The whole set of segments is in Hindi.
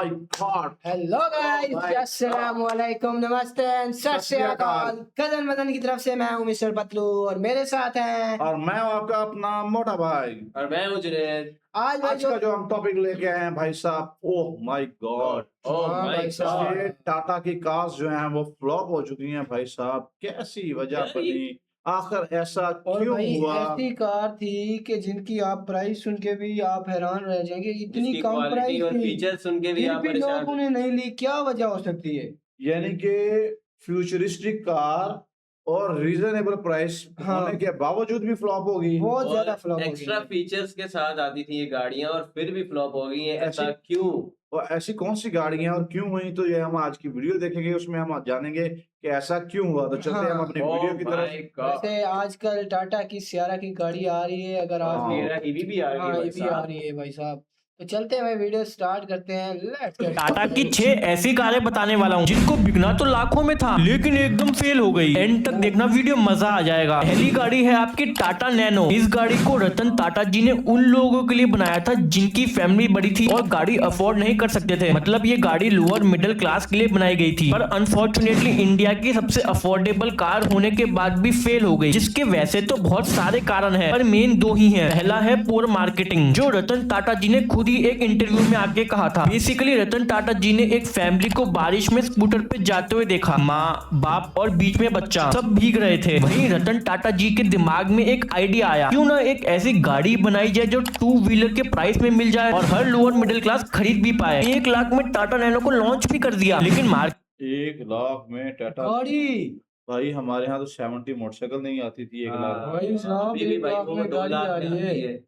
My God. हेलो गाइस, अस्सलाम वालेकुम, नमस्ते एंड सत श्री अकाल। कजन मदन की तरफ से मैं हूं मिस्टर पतलू और मेरे साथ हैं और मैं हूं आपका अपना मोटा भाई। और मैं हूँ जुनैद। आज भाई आज का जो हम टॉपिक लेके आए हैं भाई साहब, ओह माय गॉड, ओह हाँ माय भाई साहब। ये टाटा की कार्स जो हैं वो फ्लॉप हो चुकी हैं भाई साहब। कैसी वजह यार बनी, आखिर ऐसा और क्यों भाई हुआ? ऐसी कार थी कि जिनकी आप प्राइस सुन के भी आप हैरान रह जाएंगे, इतनी इसकी कम क्वालिटी प्राइस और थी फीचर सुन के भी फिर आप भी परेशान लोगों ने नहीं ली। क्या वजह हो सकती है? यानी कि फ्यूचरिस्टिक कार और रीजनेबल प्राइस हाँ। होने के बावजूद भी फ्लॉप होगी। बहुत और ज्यादा फ्लॉप हो एक्स्ट्रा गई। फीचर्स के साथ आती थी ये गाड़ियां और फिर भी फ्लॉप हो गई हैं। ऐसा ऐसी क्यों? और ऐसी कौन सी गाड़ियां और क्यों हुई, तो ये हम आज की वीडियो देखेंगे, उसमें हम आज जानेंगे कि ऐसा क्यों हुआ। तो चलते हैं हम हाँ। अपनी ओह वीडियो की माय तरफ। गॉड। वैसे आजकल टाटा की सियारा की गाड़ी आ रही है, अगर हाँ। आप मेरा ईवी भी आ गई हाँ भाई ये भी आ साहब। रही है भाई साहब। तो चलते हैं भाई, वीडियो स्टार्ट करते हैं। लेट्स गेट टाटा की 6 ऐसी कारें बताने वाला हूँ जिनको बिकना तो लाखों में था लेकिन एकदम फेल हो गई। एंड तक देखना, वीडियो मजा आ जाएगा। पहली गाड़ी है आपकी टाटा नैनो। इस गाड़ी को रतन टाटा जी ने उन लोगों के लिए बनाया था जिनकी फैमिली बड़ी थी और गाड़ी अफोर्ड नहीं कर सकते थे। मतलब ये गाड़ी लोअर मिडिल क्लास के लिए बनाई गई थी, पर अनफॉर्चुनेटली इंडिया की सबसे अफोर्डेबल कार होने के बाद भी फेल हो गई। जिसके वैसे तो बहुत सारे कारण है, पर मेन दो ही है। पहला है पुअर मार्केटिंग, जो रतन टाटा जी ने खुद ही एक इंटरव्यू में आके कहा था। बेसिकली रतन टाटा जी ने एक फैमिली को बारिश में स्कूटर पे जाते हुए देखा। माँ, बाप और बीच में बच्चा, सब भीग रहे थे। वहीं रतन टाटा जी के दिमाग में एक आइडिया आया, क्यों ना एक ऐसी गाड़ी बनाई जाए जो 2 व्हीलर के प्राइस में मिल जाए और हर लोअर मिडिल क्लास खरीद भी पाए। 1 लाख में टाटा नैनो को लॉन्च भी कर दिया, लेकिन मार्केट 1 लाख में टाटा गाड़ी भाई, हमारे यहाँ तो 70 मोटरसाइकिल नहीं आती थी 1 लाख में। भाई साहब, अभी भी 1 भाई लाख वो में 2 गाड़ी लाख आ में रही आती है। है।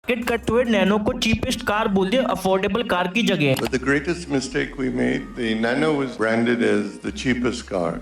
करते हुए नैनो को चीपेस्ट कार बोल दिया अफोर्डेबल कार की जगह। But the greatest mistake we made, the Nano was branded as the cheapest car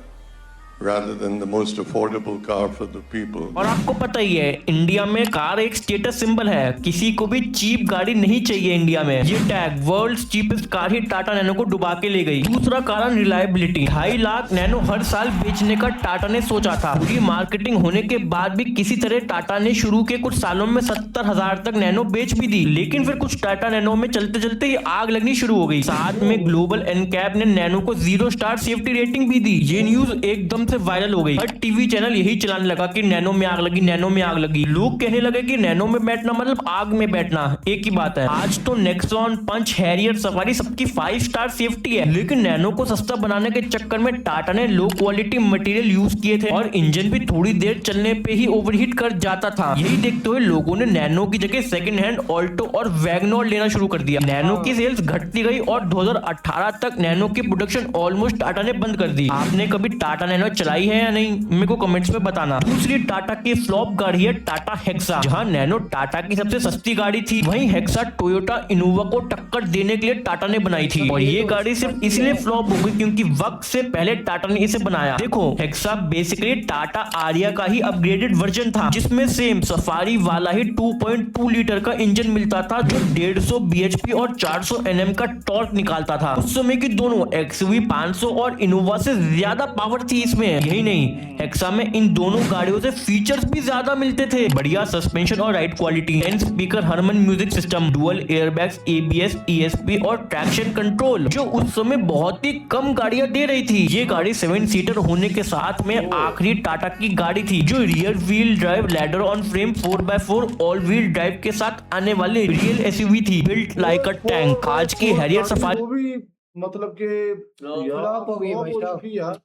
rather than the most affordable car for the people. और आपको पता ही है, इंडिया में कार एक स्टेटस सिंबल है। किसी को भी चीप गाड़ी नहीं चाहिए इंडिया में। ये टैग वर्ल्ड्स चीपेस्ट कार ही टाटा नैनो को डुबा के ले गई। दूसरा कारण रिलायबिलिटी। 2.5 लाख नैनो हर साल बेचने का टाटा ने सोचा था। पूरी मार्केटिंग होने के बाद भी किसी तरह टाटा ने शुरू के कुछ सालों में 70,000 तक नैनो बेच भी दी। लेकिन फिर कुछ टाटा नैनो में चलते चलते ही आग लगनी शुरू हो गई। साथ में ग्लोबल एनकैप ने नैनो को 0 स्टार सेफ्टी रेटिंग भी दी। ये न्यूज एकदम से वायरल हो गई। हर टीवी चैनल यही चलाने लगा कि नैनो में आग लगी, नैनो में आग लगी। लोग कहने लगे कि नैनो में बैठना मतलब आग में बैठना, एक ही बात है। आज तो नेक्सॉन, पंच, हैरियर, सफारी सबकी 5 स्टार सेफ्टी है, लेकिन नैनो को सस्ता बनाने के चक्कर में टाटा ने लो क्वालिटी मटेरियल यूज किए थे और इंजन भी थोड़ी देर चलने पे ही ओवरहीट कर जाता था। यही देखते हुए लोगों ने नैनो की जगह सेकंड हैंड ऑल्टो और वैगनर लेना शुरू कर दिया। नैनो की सेल्स घटती गई और 2018 तक नैनो की प्रोडक्शन ऑलमोस्ट टाटा ने बंद कर दी। आपने कभी टाटा नैनो चलाई है या नहीं, मेरे को कमेंट्स में बताना। दूसरी टाटा की फ्लॉप गाड़ी है टाटा हेक्सा। जहां नैनो टाटा की सबसे सस्ती गाड़ी थी, वहीं हेक्सा टोयोटा इनोवा को टक्कर देने के लिए टाटा ने बनाई थी। और ये गाड़ी सिर्फ इसलिए फ्लॉप हो गई क्योंकि वक्त से पहले टाटा ने इसे बनाया। देखो, हेक्सा बेसिकली टाटा आरिया का ही अपग्रेडेड वर्जन था, जिसमें सेम सफारी वाला ही 2.2 लीटर का इंजन मिलता था, जो 150 bhp और 400 Nm का टॉर्क निकालता था। उस समय की दोनों XUV 500 और इनोवा से ज्यादा पावर थी इसमें। यही नहीं, हेक्सा में इन दोनों गाड़ियों से फीचर्स भी ज्यादा मिलते थे। बढ़िया सस्पेंशन और ride quality, 10 speaker Harman music system, dual airbags, ABS, ESP और ट्रैक्शन कंट्रोल, जो उस समय बहुत ही कम गाड़ियां दे रही थी। ये गाड़ी 7 सीटर होने के साथ में आखिरी टाटा की गाड़ी थी जो rear wheel drive ladder on frame 4x4 all wheel drive के साथ आने वाली रियल SUV थी, बिल्ट लाइक अ टैंक। आज की हैरियर सफारी वो भी मतलब कि फ्लॉप हो गई भाई साहब। यार,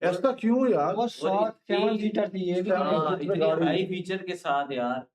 ऐसा क्यों यार? वो 7 सीटर थी ये भी। हाँ, इतनी हाई फीचर के साथ यार।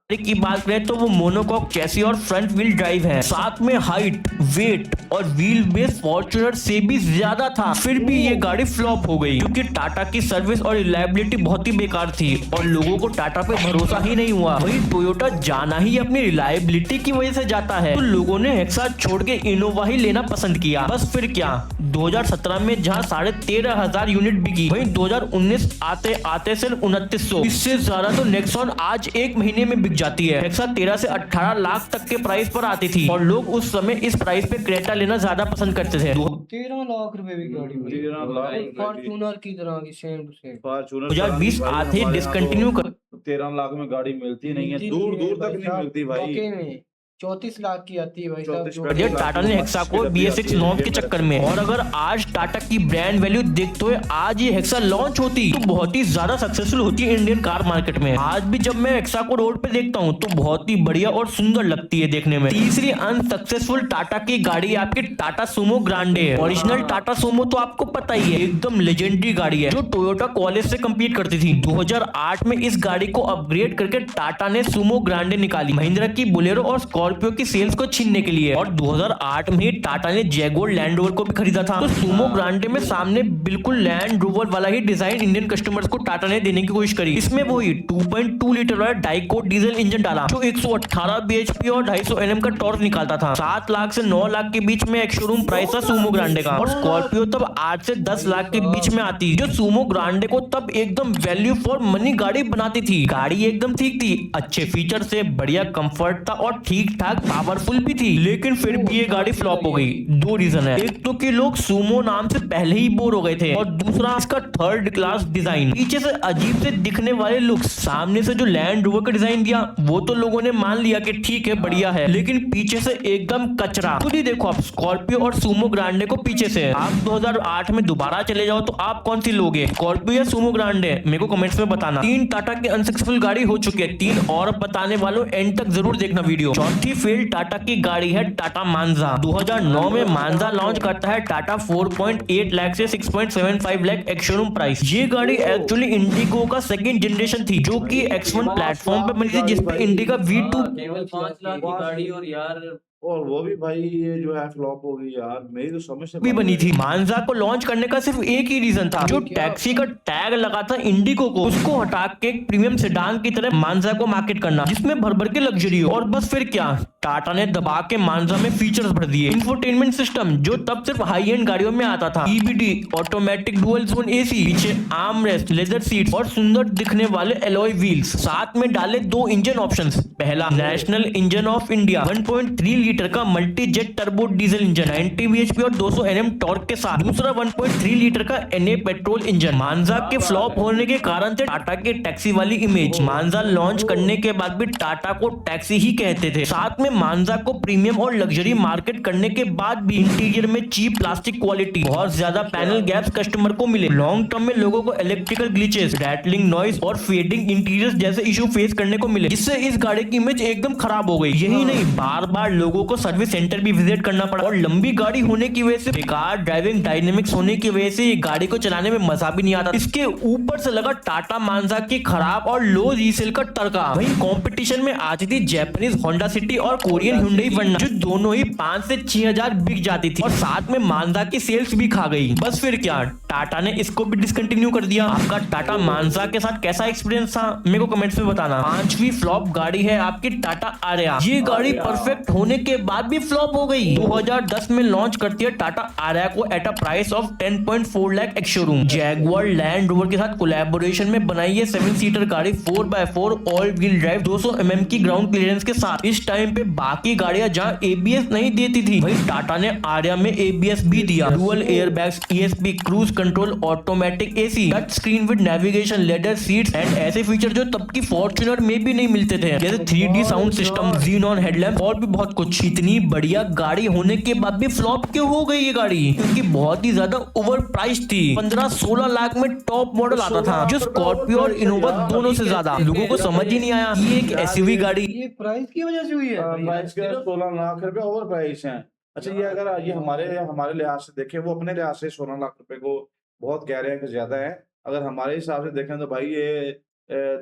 की बात करें तो वो मोनोकॉक चैसी और फ्रंट व्हील ड्राइव है, साथ में हाइट, वेट और व्हील बेस फॉर्च्यूनर से भी ज्यादा था। फिर भी ये गाड़ी फ्लॉप हो गई क्योंकि टाटा की सर्विस और रिलायबिलिटी बहुत ही बेकार थी और लोगों को टाटा पे भरोसा ही नहीं हुआ। वही टोयोटा जाना ही अपनी रिलायबिलिटी की वजह से जाता है, तो लोगों ने हेक्सा छोड़ के इनोवा ही लेना पसंद किया। बस फिर क्या, 2017 में जहां 13,500 यूनिट बिकी, वहीं 2019 आते आते सिर्फ 2900। इससे ज्यादा तो नेक्सॉन आज 1 महीने में बिक जाती है। हेक्सा 13 से 18 लाख तक के प्राइस पर आती थी और लोग उस समय इस प्राइस पे क्रेटा लेना ज्यादा पसंद करते थे। 13 लाख रुपए की गाड़ी भाई। 13 लाख फॉर्च्यूनर की तरह की सेम टू सेम। फॉर्च्यूनर 2020 आते ही डिसकंटिन्यू कर 13 लाख में गाड़ी मिलती नहीं है, मिलती दूर नहीं है दूर भाई तक नहीं साहब, मिलती भाई। वाकई में। 34 लाख की आती है भाई साहब 34 जो कर दिया टाटा ने हेक्सा को BS6 नॉर्म के चक्कर में। और अगर आज टाटा की ब्रांड वैल्यू देखते हुए आज ये हेक्सा लॉन्च होती तो बहुत ही ज्यादा सक्सेसफुल होती है इंडियन कार मार्केट में। आज भी जब मैं हेक्सा को रोड पे देखता हूँ तो बहुत ही बढ़िया और सुंदर लगती है देखने में। तीसरी अनसक्सेसफुल टाटा की गाड़ी है आपकी Tata Sumo Grande. Original Tata Sumo तो आपको पता ही है एकदम लेजेंडरी गाड़ी है जो टोयोटा कॉलेज से कम्पीट करती थी। 2008 में इस गाड़ी को अपग्रेड करके टाटा ने सुमो ग्रांडे निकाली महिंद्रा की बोलेरो और स्कॉर्पियो की सेल्स को छीनने के लिए। और 2008 में ही टाटा ने जैगुआर लैंड रोवर को भी खरीदा था। तो सुमो ग्रांडे में सामने बिल्कुल लैंड रोवर वाला ही डिजाइन इंडियन कस्टमर्स को टाटा ने देने की कोशिश करी। इसमें वही 2.2 लीटर वाला डाइको डीजल इंजन डाला जो 118 bhp और 250 Nm का टॉर्क निकालता था। 7 लाख से 9 लाख के बीच में एक शोरूम प्राइस था सुमो ग्रांडे का। और स्कॉर्पियो तब 8 से 10 लाख के बीच में आती जो सुमो ग्रांडे को तब एकदम वैल्यू फॉर मनी गाड़ी बनाती थी। गाड़ी एकदम ठीक थी, अच्छे फीचर से, बढ़िया कंफर्ट था और ठीक ठाक पावरफुल भी थी। लेकिन फिर भी ये गाड़ी फ्लॉप हो गई। 2 रीजन है, एक तो कि लोग सुमो नाम से पहले ही बोर हो गए थे और दूसरा इसका थर्ड क्लास डिजाइन। पीछे से अजीब से दिखने वाले लुक, सामने से जो लैंड रोवर का डिजाइन दिया वो तो लोगों ने मान लिया कि ठीक है बढ़िया है, लेकिन पीछे से एकदम कचरा। खुद ही देखो आप स्कॉर्पियो और सुमो ग्रांडे को पीछे से। आप 2008 में दोबारा चले जाओ तो आप कौन सी लोगे, स्कॉर्पियो या सुमो ग्रांडे? मेरे को कमेंट्स में बताना। 3 टाटा की अनसक्सेसफुल गाड़ी हो चुकी है, 3 और बताने वालों, एंड तक जरूर देखना वीडियो। चौथी फेल टाटा की गाड़ी है टाटा मांजा। 2009 में मांजा लॉन्च करता है टाटा 4.8 लाख से 6.75 लाख एक्स शोरूम प्राइस। ये गाड़ी एक्चुअली इंडिगो का सेकंड जनरेशन थी जो कि X1 प्लेटफॉर्म पे बनी थी जिसपे इंडिका V2 केवल 5 लाख की गाड़ी और यार और वो भी भाई ये जो है फ्लॉप हो गई यार, मेरी तो समझ से भी बनी थी। मांजा को लॉन्च करने का सिर्फ एक ही रीजन था, जो टैक्सी का टैग लगा था इंडिगो को उसको हटा के प्रीमियम सेडान की तरह मांजा को मार्केट करना जिसमें भर भर के लग्जरी हो। और बस फिर क्या, टाटा ने दबा के मांजा में फीचर्स भर दिए। इंफोटेनमेंट सिस्टम जो तब सिर्फ हाई एंड गाड़ियों में आता था, EBD automatic dual zone AC, पीछे आर्म रेस्ट, लेदर सीट और सुंदर दिखने वाले एलॉय व्हील्स। साथ में डाले 2 इंजन ऑप्शंस, पहला national engine of India 1.3 litre का multi jet turbo diesel engine 90 bhp और 200 Nm टॉर्क के साथ, दूसरा 1.3 लीटर का NA पेट्रोल इंजन। मांजा के फ्लॉप होने के कारण थे टाटा की टैक्सी वाली इमेज। मांजा लॉन्च करने के बाद भी टाटा को टैक्सी ही कहते थे। साथ में मांजा को प्रीमियम और लग्जरी मार्केट करने के बाद भी इंटीरियर में चीप प्लास्टिक क्वालिटी, बहुत ज्यादा पैनल गैप्स कस्टमर को मिले। लॉन्ग टर्म में लोगों को इलेक्ट्रिकल ग्लिचेस, रैटलिंग नॉइस और फेडिंग इंटीरियर जैसे इशू फेस करने को मिले, जिससे इस गाड़ी की इमेज एकदम खराब हो गई। यही नहीं, बार बार लोगों को सर्विस सेंटर भी विजिट करना पड़ा और लंबी गाड़ी होने की वजह से, बेकार ड्राइविंग डायनेमिक्स होने की वजह से ये गाड़ी को चलाने में मजा भी नहीं आता। इसके ऊपर से लगा टाटा मांजा की खराब और लो रीसेल का तड़का। वहीं कंपटीशन में आती थी जैपनीज होंडा सिटी और कोरियन हुंडई वर्ना, जो दोनों ही 5 से 6 हजार बिक जाती थी और साथ में मांजा की सेल्स भी खा गई। बस फिर क्या, टाटा ने इसको भी डिसकंटिन्यू कर दिया। आपका टाटा मांजा के साथ कैसा एक्सपीरियंस था मेरे को कमेंट्स में बताना। 5वीं फ्लॉप गाड़ी है आपकी टाटा आर्या। ये गाड़ी परफेक्ट होने के बाद भी फ्लॉप हो गई। 2010 में लॉन्च करती है टाटा आर्या को at a price of 10.4 lakh ex showroom. Jaguar land rover के साथ कोलैबोरेशन में बनाई है 7 सीटर गाड़ी 4x4 all wheel drive 200 mm की ग्राउंड क्लियरेंस के साथ। इस टाइम पे बाकी गाड़ियां जहां ABS नहीं देती थी, वही टाटा ने आर्या में ABS भी दिया। Dual airbags, ESP, cruise control, automatic AC, touch screen with navigation, leather seats and ऐसे फीचर जो तब की फॉर्च्यूनर में भी नहीं मिलते थे, जैसे 3D sound system, xenon headlamp और भी बहुत कुछ। इतनी बढ़िया गाड़ी होने के बाद भी फ्लॉप क्यों हो गई ये गाड़ी? क्योंकि बहुत ही ज्यादा ओवर प्राइस थी। 15-16 लाख में टॉप मॉडल आता था, जो स्कॉर्पियो और इनोवा दोनों से ज्यादा। लोगों को समझ ही नहीं आया ये एक SUV गाड़ी। ये प्राइस की वजह से हुई है। प्राइस के 16 लाख रुपए ओवर प्राइस है। अच्छा, ये अगर ये हमारे लिहाज से देखें, वो अपने लिहाज से 16 लाख रुपए को बहुत कह रहे हैं कि ज्यादा है। अगर हमारे हिसाब से देखें तो भाई ये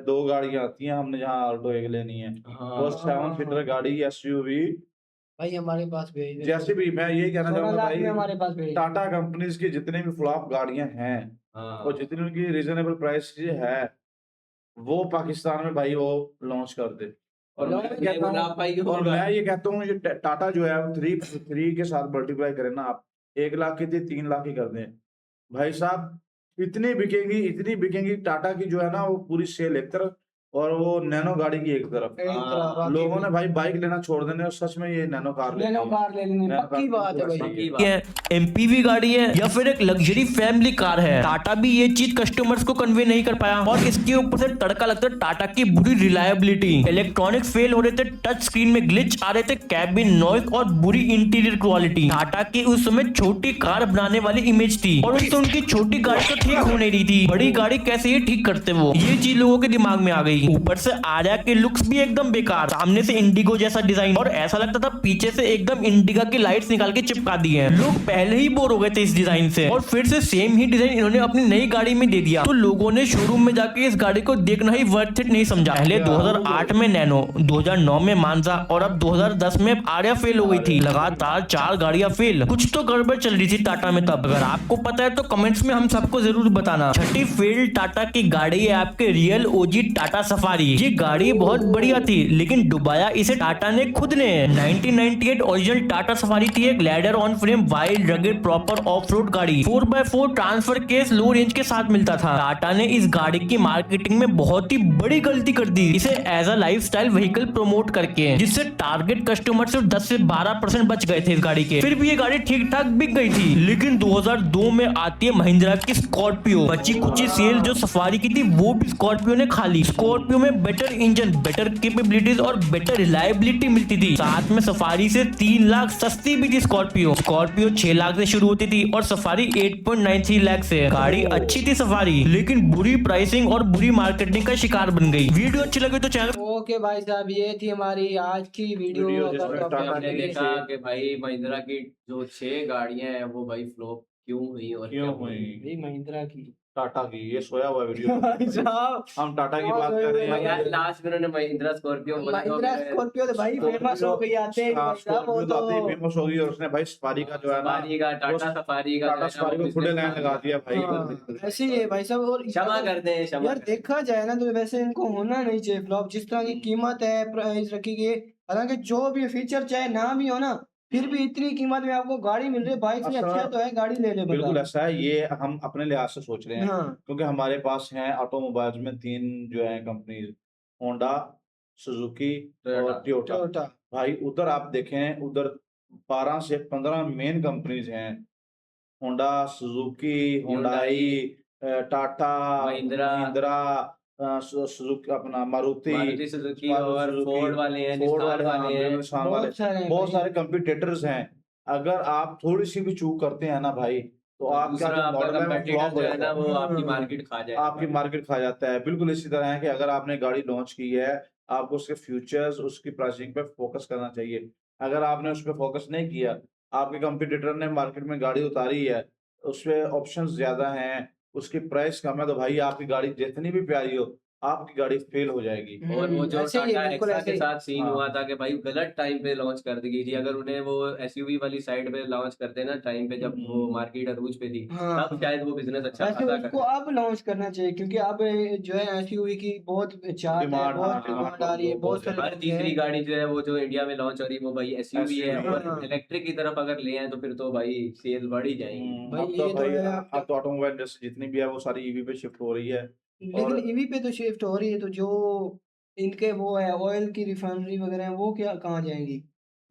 2 गाड़ियां आती हैं, हमने जहाँ ऑल्टो एक लेनी है, वो 7 सीटर गाड़ी SUV भाई हमारे पास भेज दे। जैसे भी मैं यही कहना 16 चाहूंगा लाख भाई, में हमारे पास भेज दे। टाटा कंपनीज की जितने भी फ्लॉप गाड़ियां हैं और जितनी उनकी रीजनेबल प्राइस की है, वो पाकिस्तान में भाई वो लॉन्च कर दे। और मैं ये कहता हूँ ये टाटा जो है 3 के साथ मल्टीप्लाई करें ना आप, 1 लाख की 3 लाख ही कर दें भाई साहब, इतनी बिकेंगी टाटा की जो है ना वो पूरी सेल एक तरफ, और वो नैनो गाड़ी की एक तरफ। एक तरफ बाकी लोगों ने भाई बाइक लेना छोड़ देने और सच में ये नैनो कार लेनी नैनो है। कार ले लेंगे, नैनो पक्की कार बात है भाई। पक्की बात। है एमपीवी गाड़ी है या फिर एक लग्जरी फैमिली कार है, टाटा भी ये चीज कस्टमर्स को कन्वे नहीं कर पाया और इसके ऊपर से तड़का लगता है टाटा की बुरी रिलायबिलिटी। इलेक्ट्रॉनिक्स फेल हो रहे थे, टच स्क्रीन में ग्लिच आ रहे थे, कैबिन नॉइज और बुरी इंटीरियर क्वालिटी। टाटा की उस समय छोटी कार बनाने वाली इमेज थी और उससे उनकी छोटी गाड़ी तो ठीक हो नहीं रही थी, बड़ी गाड़ी कैसे ये ठीक करते वो, ये चीज लोगों के दिमाग में आ गई। ऊपर से आर्या के लुक्स भी एकदम बेकार, सामने से इंडिगो जैसा डिजाइन और ऐसा लगता था पीछे से एकदम इंडिगा की लाइट्स निकाल के चिपका दी है। लोग पहले ही बोर हो गए थे इस डिजाइन से और फिर से सेम ही डिजाइन इन्होंने अपनी नई गाड़ी में दे दिया, तो लोगों ने शोरूम में जाके इस गाड़ी को देखना ही वर्थ इट नहीं समझा। पहले 2008 में नैनो, 2009 में मानसा और अब 2010 में आर्या फेल हो गई थी। लगातार 4 गाड़ियां फेल, कुछ तो गड़बड़ चल रही थी टाटा में तब। अगर आपको पता है तो कमेंट्स में हम सबको जरूर बताना। छठी फेल्ड टाटा की गाड़ी है आपके रियल ओजी टाटा सफारी। ये गाड़ी बहुत बढ़िया थी लेकिन डुबाया इसे टाटा ने खुद ने। 1998 ओरिजिनल टाटा सफारी थी, एक ladder on frame wild rugged proper off road गाड़ी, 4x4 ट्रांसफर केस लो रेंज के साथ मिलता था। टाटा ने इस गाड़ी की मार्केटिंग में बहुत ही बड़ी गलती कर दी, इसे as a lifestyle vehicle promote करके, जिससे टारगेट कस्टमर सिर्फ 10 से 12% बच गए थे इस गाड़ी के। फिर भी ये गाड़ी ठीक ठाक बिक गई थी। लेकिन 2002 में आती है महिंद्रा की स्कॉर्पियो, बची कुची सेल जो सफारी की थी वो भी स्कॉर्पियो ने खा ली। स्कॉर्पियो में बेटर इंजन, बेटर कैपेबिलिटीज और बेटर रिलायबिलिटी मिलती थी, साथ में सफारी से 3 लाख सस्ती भी थी स्कॉर्पियो। स्कॉर्पियो 6 लाख से शुरू होती थी और सफारी 8.93 लाख से। गाड़ी अच्छी थी सफारी लेकिन बुरी प्राइसिंग और बुरी मार्केटिंग का शिकार बन गई। वीडियो अच्छी लगी तो चैनल ओके भाई साहब, ये थी हमारी आज की वीडियो। जिसमें अगर तो टाटा आपको हमने की देखा कि भाई महिंद्रा की जो 6 गाड़ियां हैं वो भाई फ्लॉप क्यों हुई और क्यों क्या हुई? भाई महिंद्रा की टाटा की, ये सोया हुआ वीडियो। भाई साहब हम टाटा की हाँ, बात कर रहे भाई यार हैं। लास्ट में उन्होंने महिंद्रा स्कॉर्पियो बोला तो महिंद्रा मैं- स्कॉर्पियो तो भाई फेमस हो गई आते हैं भाई साहब, वो स्कॉर्पियो तो आते ही तो फेमस हो गई और उसने भाई सफारी का जो है ना, सफारी का टाटा वो सफारी का टाटा सफारी को खुले लाइन लगा दिया भाई। हाँ, ऐसे ही है भाई साहब। और क्षमा कर दें, क्षमा यार कर दें। देखा जाए ना तो वैसे इनको होना नहीं चाहिए फ्लॉप। जिस तरह की कीमत है, प्राइस रखी गई, हालांकि जो भी फीचर चाहे ना भी हो ना, फिर भी इतनी कीमत में आपको गाड़ी मिल रही है, भाई से अच्छा तो है गाड़ी ले ले बिल्कुल बंदा। ऐसा है, ये हम अपने लिहाज से सोच रहे हैं हाँ क्योंकि हमारे पास हैं ऑटोमोबाइल्स में 3 जो है कंपनीज, होंडा, सुजुकी और टोयोटा। टोयोटा भाई उधर आप देखें, उधर 12 से 15 मेन कंपनीज हैं, Honda, Suzuki, Hyundai, Tata, Mahindra, Suzuki, अपना मारुति, मारुति सुजुकी मारुति और सुजुकी, फोर्ड वाले हैं, फोर्ड निसान वाले, हाँ, वाले हैं। निसान वाले, बहुत सारे हैं बहुत भाई। सारे कंपटीटर्स हैं। अगर आप थोड़ी सी भी चूक करते हैं ना भाई, तो आपका दूसरा जो आपका मॉडल है वो कंपेटिटर फ्लॉप हो जो है ना जाता है। वो आपकी हाँ। मार्केट खा जाएगा। आपकी मार्केट खा जाता है। बिल्कुल इसी तरह है कि अगर आपने गाड़ी लॉन्च की है, आपको उसके फीचर्स, उसकी प्राइसिंग पे फोकस करना चाहिए। अगर आपने उस पे फोकस नहीं किया, आपके कंपटीटर ने मार्केट में गाड़ी उतारी है, उसपे ऑप्शंस ज़्यादा हैं, उसकी प्राइस कम है, तो भाई आपकी गाड़ी जितनी भी प्यारी हो, आपकी गाड़ी फेल हो जाएगी। और वो जो ऐसे ही है, टाटा बिल्कुल एक्सा ऐसे के ही। साथ सीन हाँ। हुआ था कि भाई गलत टाइम पे लॉन्च कर दी गई थी। अगर उन्हें वो एसयूवी वाली साइड पे लॉन्च करते ना टाइम पे, जब वो मार्केट अरूज पे थी, हाँ। तब शायद वो बिजनेस अच्छा वैसे खासा उसको करता। अब लॉन्च करना चाहिए क्योंकि अब जो है एसयूवी की बहुत चाहत है, डिमांड, हाँ, बहुत डिमांड आ रही है, बहुत सारे हर लोग तीसरी हैं। गाड़ी जो है वो जो इंडिया में लॉन्च हो रही है वो भाई एसयूवी है। SUV, और हाँ। इलेक्ट्रिक की तरफ अगर ले आए तो फिर तो भाई सेल बढ़ ही जाएंगी। भाई अब तो ये तो भाई है। अब तो ऑटोमोबाइल इंडस्ट्री जितनी भी है वो सारी ईवी पे शिफ्ट हो रही है। लेकिन और ईवी पे तो शिफ्ट हो रही है, तो जो इनके वो है ऑयल की रिफाइनरी वगैरह है, वो क्या कहाँ जाएंगी?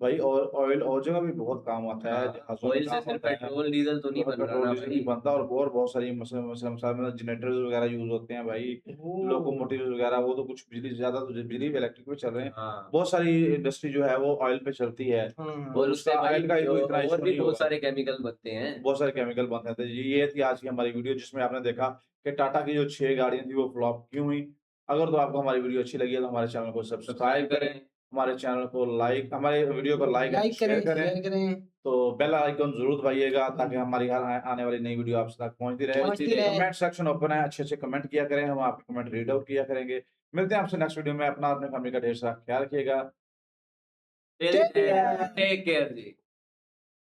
भाई और ऑयल और जगह भी बहुत काम आता है, जहाज़ों में ऑयल से काम सिर्फ आता है। पेट्रोल डीजल तो नहीं और बन रहा पेट्रोल ना डीजल भाई। भी बनता है और बहुत सारी मतलब जनरेटर्स वगैरह यूज होते हैं भाई, लोकोमोटिव वगैरह, वो तो कुछ बिजली ज्यादा, तो बिजली इलेक्ट्रिक पे चल रहे हैं। हाँ। बहुत सारी इंडस्ट्री जो है वो ऑयल पे चलती है, हाँ और उससे उसका भाई ऑयल का जो इतना इशू और भी नहीं बहुत होगा। सारे केमिकल बनते हैं। बहुत सारे केमिकल बनते हैं। तो ये थी आज की हमारी वीडियो, जिसमें आपने देखा कि टाटा की जो 6 गाड़ियां थी वो फ्लॉप क्यों हुई। अगर तो आपको हमारी वीडियो अच्छी लगी है तो हमारे चैनल को सब्सक्राइब करें, हमारे चैनल को लाइक, हमारे वीडियो को लाइक एंड लाइक करें, शेयर करें, शेयर करें, तो बेल आइकन जरूर दबाइएगा ताकि हमारी हर आने वाली नई वीडियो आप तक पहुंचती पहुंचती रहे। रहे। कमेंट सेक्शन ओपन है, अच्छे अच्छे कमेंट किया करें, हम आपके कमेंट रीड आउट किया करेंगे। मिलते हैं आपसे नेक्स्ट वीडियो में। अपना अपने फैमिली का ढेर सारा ख्याल रखिएगा। टेक केयर जी।